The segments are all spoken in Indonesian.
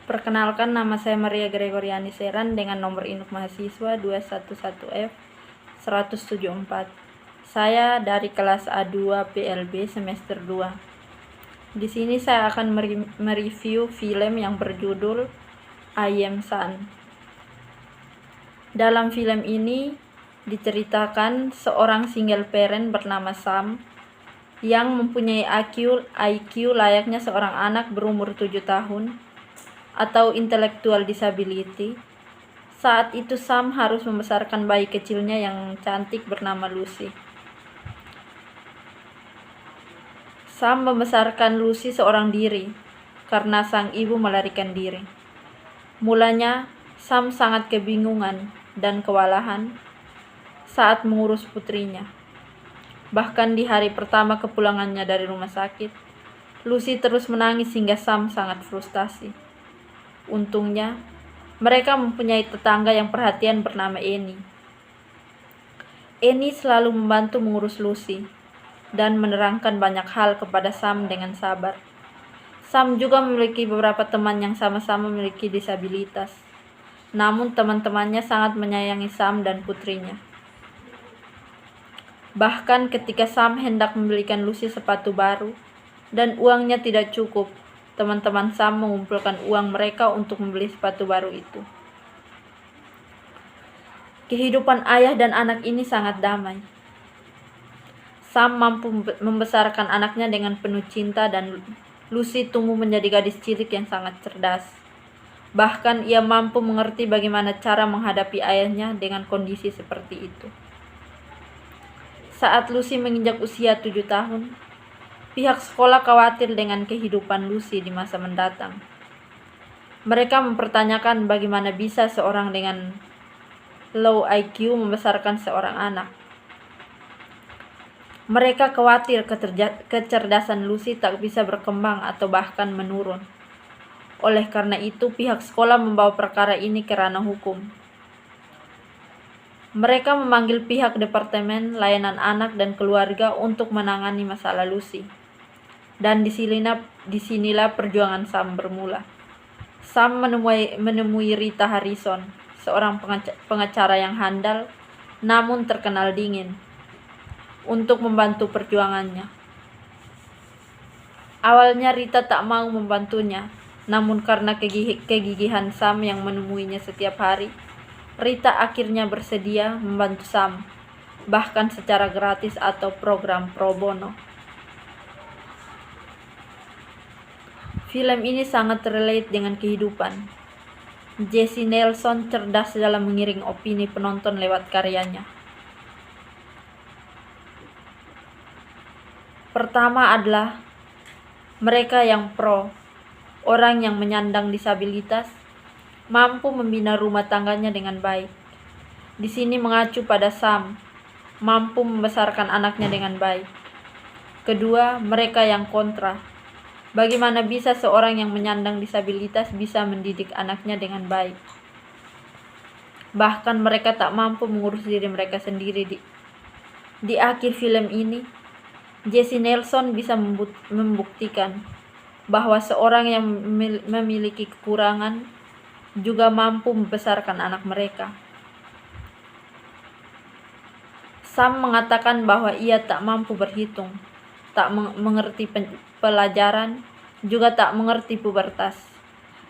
Perkenalkan, nama saya Maria Gregoriani Seran dengan nomor induk mahasiswa 211F 174. Saya dari kelas A2 PLB semester 2. Di sini saya akan mereview film yang berjudul I Am Sun. Dalam film ini diceritakan seorang single parent bernama Sam yang mempunyai IQ layaknya seorang anak berumur 7 tahun atau intellectual disability. Saat itu Sam harus membesarkan bayi kecilnya yang cantik bernama Lucy. Sam membesarkan Lucy seorang diri karena sang ibu melarikan diri. Mulanya Sam sangat kebingungan dan kewalahan saat mengurus putrinya. Bahkan di hari pertama kepulangannya dari rumah sakit, Lucy terus menangis hingga Sam sangat frustasi. Untungnya, mereka mempunyai tetangga yang perhatian bernama Annie. Annie selalu membantu mengurus Lucy dan menerangkan banyak hal kepada Sam dengan sabar. Sam juga memiliki beberapa teman yang sama-sama memiliki disabilitas. Namun teman-temannya sangat menyayangi Sam dan putrinya. Bahkan ketika Sam hendak membelikan Lucy sepatu baru dan uangnya tidak cukup, teman-teman Sam mengumpulkan uang mereka untuk membeli sepatu baru itu. Kehidupan ayah dan anak ini sangat damai. Sam mampu membesarkan anaknya dengan penuh cinta dan Lucy tumbuh menjadi gadis cilik yang sangat cerdas. Bahkan ia mampu mengerti bagaimana cara menghadapi ayahnya dengan kondisi seperti itu. Saat Lucy menginjak usia 7 tahun, pihak sekolah khawatir dengan kehidupan Lucy di masa mendatang. Mereka mempertanyakan bagaimana bisa seorang dengan low IQ membesarkan seorang anak. Mereka khawatir kecerdasan Lucy tak bisa berkembang atau bahkan menurun. Oleh karena itu, pihak sekolah membawa perkara ini ke ranah hukum. Mereka memanggil pihak Departemen Layanan Anak dan Keluarga untuk menangani masalah Lucy. Dan disinilah perjuangan Sam bermula. Sam menemui Rita Harrison, seorang pengacara yang handal namun terkenal dingin, untuk membantu perjuangannya. Awalnya Rita tak mau membantunya, namun karena kegigihan Sam yang menemuinya setiap hari, Rita akhirnya bersedia membantu Sam, bahkan secara gratis atau program pro bono. Film ini sangat relate dengan kehidupan. Jessie Nelson cerdas dalam mengiring opini penonton lewat karyanya. Pertama adalah mereka yang pro, orang yang menyandang disabilitas, mampu membina rumah tangganya dengan baik. Di sini mengacu pada Sam, mampu membesarkan anaknya dengan baik. Kedua, mereka yang kontra. Bagaimana bisa seorang yang menyandang disabilitas bisa mendidik anaknya dengan baik? Bahkan mereka tak mampu mengurus diri mereka sendiri. Di akhir film ini, Jessie Nelson bisa membuktikan bahwa seorang yang memiliki kekurangan juga mampu membesarkan anak mereka. Sam mengatakan bahwa ia tak mampu berhitung, tak mengerti pelajaran, juga tak mengerti pubertas.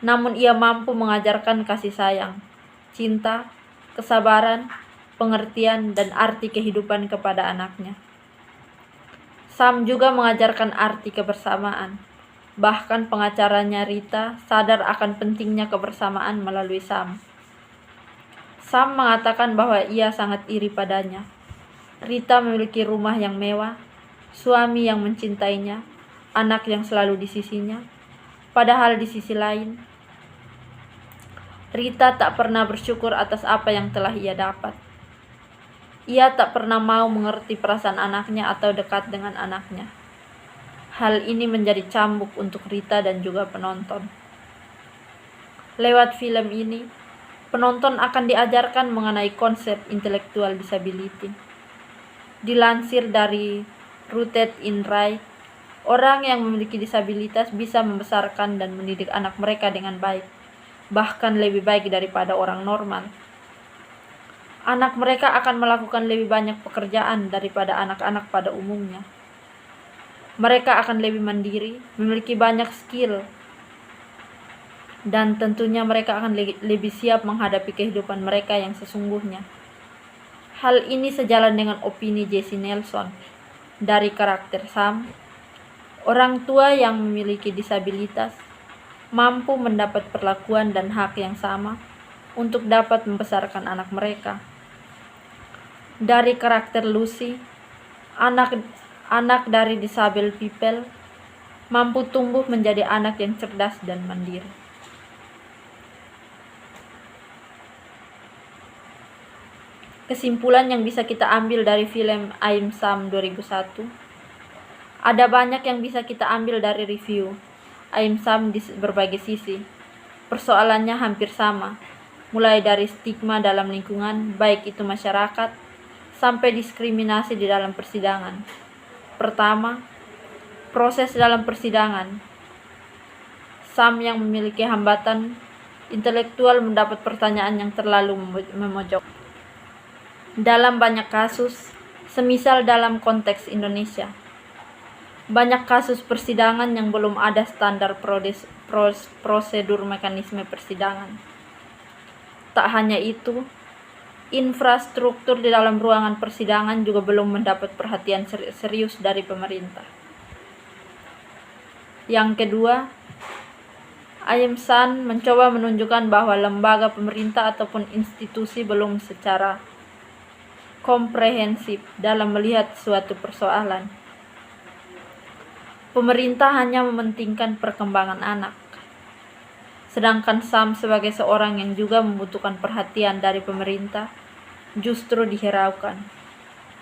Namun ia mampu mengajarkan kasih sayang, cinta, kesabaran, pengertian, dan arti kehidupan kepada anaknya. Sam juga mengajarkan arti kebersamaan. Bahkan pengacaranya Rita sadar akan pentingnya kebersamaan melalui Sam. Sam mengatakan bahwa ia sangat iri padanya. Rita memiliki rumah yang mewah, suami yang mencintainya, anak yang selalu di sisinya. Padahal di sisi lain, Rita tak pernah bersyukur atas apa yang telah ia dapat. Ia tak pernah mau mengerti perasaan anaknya atau dekat dengan anaknya. Hal ini menjadi cambuk untuk Rita dan juga penonton. Lewat film ini, penonton akan diajarkan mengenai konsep intellectual disability. Dilansir dari Rooted in Right, orang yang memiliki disabilitas bisa membesarkan dan mendidik anak mereka dengan baik. bahkan lebih baik daripada orang normal. Anak mereka akan melakukan lebih banyak pekerjaan daripada anak-anak pada umumnya. Mereka akan lebih mandiri, memiliki banyak skill, dan tentunya mereka akan lebih siap menghadapi kehidupan mereka yang sesungguhnya. Hal ini sejalan dengan opini Jesse Nelson. Dari karakter Sam, orang tua yang memiliki disabilitas mampu mendapat perlakuan dan hak yang sama untuk dapat membesarkan anak mereka. Dari karakter Lucy, anak dari disabled people mampu tumbuh menjadi anak yang cerdas dan mandiri. Kesimpulan yang bisa kita ambil dari film I'm Sam 2001. Ada banyak yang bisa kita ambil dari review I'm Sam di berbagai sisi. Persoalannya hampir sama, mulai dari stigma dalam lingkungan, baik itu masyarakat, sampai diskriminasi di dalam persidangan. Pertama, proses dalam persidangan. Sam yang memiliki hambatan intelektual mendapat pertanyaan yang terlalu memojok. Dalam banyak kasus, semisal dalam konteks Indonesia, banyak kasus persidangan yang belum ada standar prosedur mekanisme persidangan. Tak hanya itu, infrastruktur di dalam ruangan persidangan juga belum mendapat perhatian serius dari pemerintah. Yang kedua, I'm Sam mencoba menunjukkan bahwa lembaga pemerintah ataupun institusi belum secara komprehensif dalam melihat suatu persoalan. Pemerintah hanya mementingkan perkembangan anak, sedangkan Sam sebagai seorang yang juga membutuhkan perhatian dari pemerintah justru dihiraukan.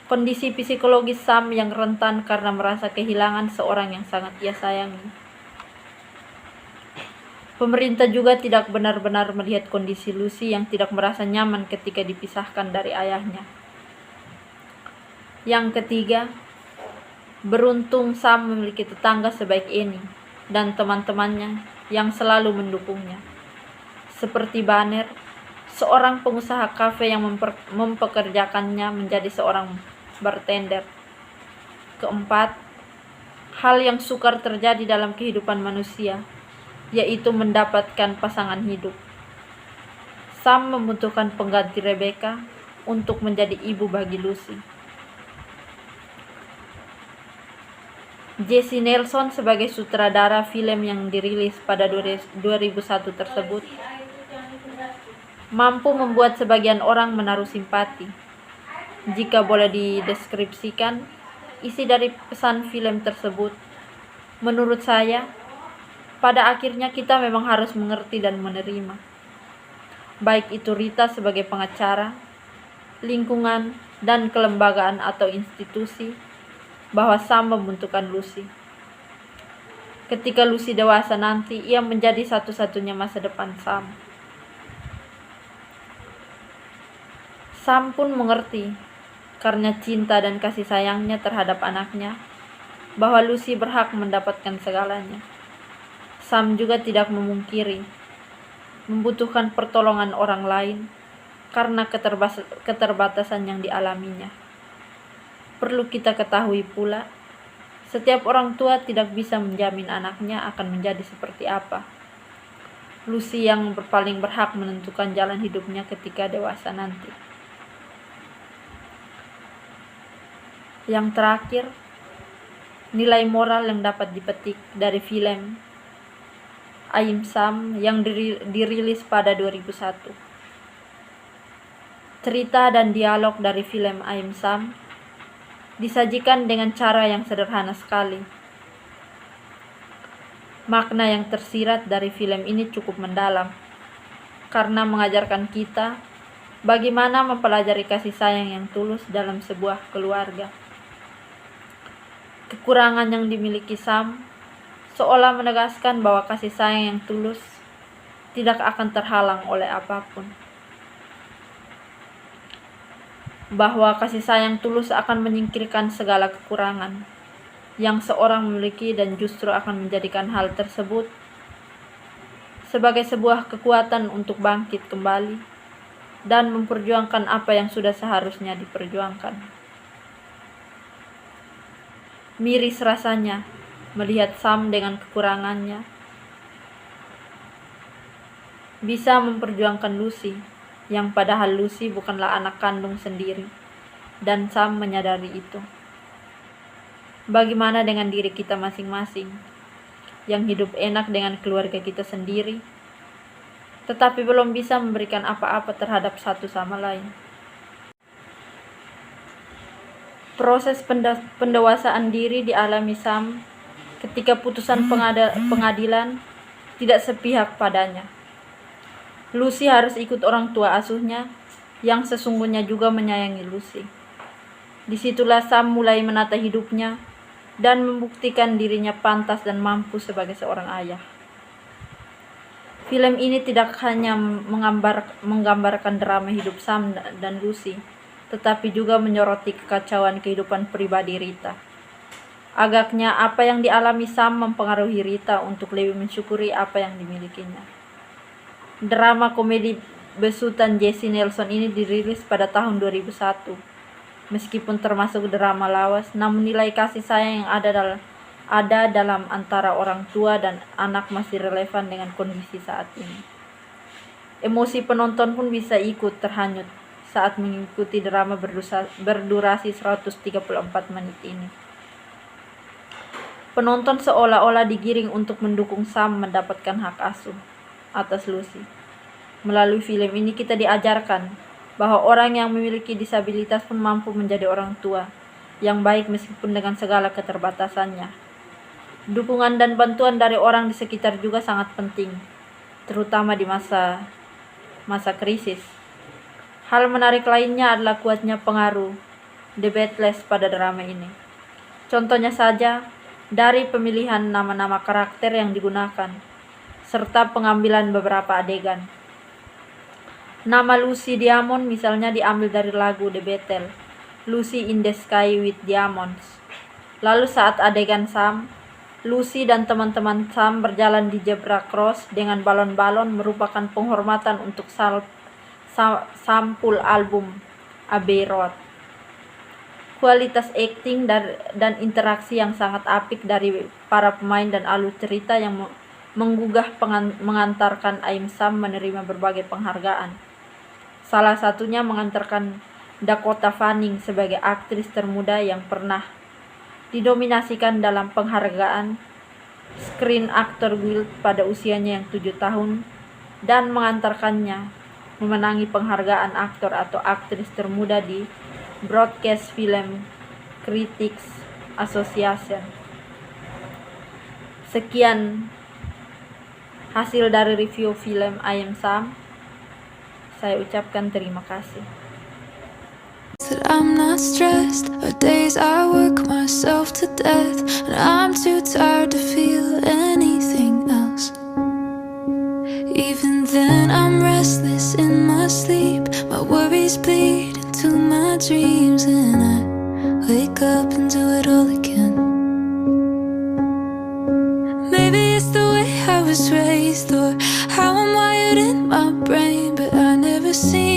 Kondisi psikologis Sam yang rentan karena merasa kehilangan seorang yang sangat ia sayangi. Pemerintah juga tidak benar-benar melihat kondisi Lucy yang tidak merasa nyaman ketika dipisahkan dari ayahnya. Yang ketiga, beruntung Sam memiliki tetangga sebaik Annie dan teman-temannya yang selalu mendukungnya. Seperti Banner, seorang pengusaha kafe yang mempekerjakannya menjadi seorang bartender. Keempat, hal yang sukar terjadi dalam kehidupan manusia, yaitu mendapatkan pasangan hidup. Sam membutuhkan pengganti Rebecca untuk menjadi ibu bagi Lucy. Jesse Nelson sebagai sutradara film yang dirilis pada 2001 tersebut mampu membuat sebagian orang menaruh simpati. Jika boleh dideskripsikan, isi dari pesan film tersebut, menurut saya, pada akhirnya kita memang harus mengerti dan menerima. Baik itu Rita sebagai pengacara, lingkungan, dan kelembagaan atau institusi, bahwa Sam membutuhkan Lucy. Ketika Lucy dewasa nanti, ia menjadi satu-satunya masa depan Sam. Sam pun mengerti, karena cinta dan kasih sayangnya terhadap anaknya, bahwa Lucy berhak mendapatkan segalanya. Sam juga tidak memungkiri, membutuhkan pertolongan orang lain, karena keterbatasan yang dialaminya. Perlu kita ketahui pula, setiap orang tua tidak bisa menjamin anaknya akan menjadi seperti apa. Lucy yang paling berhak menentukan jalan hidupnya ketika dewasa nanti. Yang terakhir, nilai moral yang dapat dipetik dari film I'm Sam yang dirilis pada 2001. Cerita dan dialog dari film I'm Sam disajikan dengan cara yang sederhana sekali. Makna yang tersirat dari film ini cukup mendalam, karena mengajarkan kita bagaimana mempelajari kasih sayang yang tulus dalam sebuah keluarga. Kekurangan yang dimiliki Sam seolah menegaskan bahwa kasih sayang yang tulus tidak akan terhalang oleh apapun. Bahwa kasih sayang tulus akan menyingkirkan segala kekurangan yang seorang memiliki dan justru akan menjadikan hal tersebut sebagai sebuah kekuatan untuk bangkit kembali dan memperjuangkan apa yang sudah seharusnya diperjuangkan. Miris rasanya melihat Sam dengan kekurangannya bisa memperjuangkan Lucy, yang padahal Lucy bukanlah anak kandung sendiri, dan Sam menyadari itu. Bagaimana dengan diri kita masing-masing, yang hidup enak dengan keluarga kita sendiri, tetapi belum bisa memberikan apa-apa terhadap satu sama lain? Proses pendewasaan diri dialami Sam ketika putusan pengadilan tidak sepihak padanya. Lucy harus ikut orang tua asuhnya yang sesungguhnya juga menyayangi Lucy. Disitulah Sam mulai menata hidupnya dan membuktikan dirinya pantas dan mampu sebagai seorang ayah. Film ini tidak hanya menggambarkan drama hidup Sam dan Lucy, tetapi juga menyoroti kekacauan kehidupan pribadi Rita. Agaknya apa yang dialami Sam mempengaruhi Rita untuk lebih mensyukuri apa yang dimilikinya. Drama komedi besutan Jessie Nelson ini dirilis pada tahun 2001. Meskipun termasuk drama lawas, namun nilai kasih sayang yang ada dalam antara orang tua dan anak masih relevan dengan kondisi saat ini. Emosi penonton pun bisa ikut terhanyut saat mengikuti drama berdurasi 134 menit ini. Penonton seolah-olah digiring untuk mendukung Sam mendapatkan hak asuh atas Lucy. Melalui film ini kita diajarkan bahwa orang yang memiliki disabilitas pun mampu menjadi orang tua yang baik meskipun dengan segala keterbatasannya. Dukungan dan bantuan dari orang di sekitar juga sangat penting, terutama di masa krisis. Hal menarik lainnya adalah kuatnya pengaruh The Beatles pada drama ini. Contohnya saja, dari pemilihan nama-nama karakter yang digunakan, serta pengambilan beberapa adegan. Nama Lucy Diamond misalnya diambil dari lagu The Beatles, Lucy in the Sky with Diamonds. Lalu saat adegan Sam, Lucy dan teman-teman Sam berjalan di zebra cross dengan balon-balon merupakan penghormatan untuk sampul album Abbey Road. Kualitas akting dan interaksi yang sangat apik dari para pemain dan alur cerita yang menggugah mengantarkan Aim Sam menerima berbagai penghargaan. Salah satunya mengantarkan Dakota Fanning sebagai aktris termuda yang pernah didominasikan dalam penghargaan Screen Actor Guild pada usianya yang 7 tahun dan mengantarkannya memenangi penghargaan aktor atau aktris termuda di Broadcast Film Critics Association. Sekian hasil dari review film I Am Sam. Saya ucapkan terima kasih. That I'm not stressed. Our days I work myself to death, and I'm too tired to feel anything else. Even then I'm restless in my sleep. My worries bleed into my dreams, and I wake up and do it all again. Maybe it's the way I was raised, or how I'm wired in my brain, but I never seen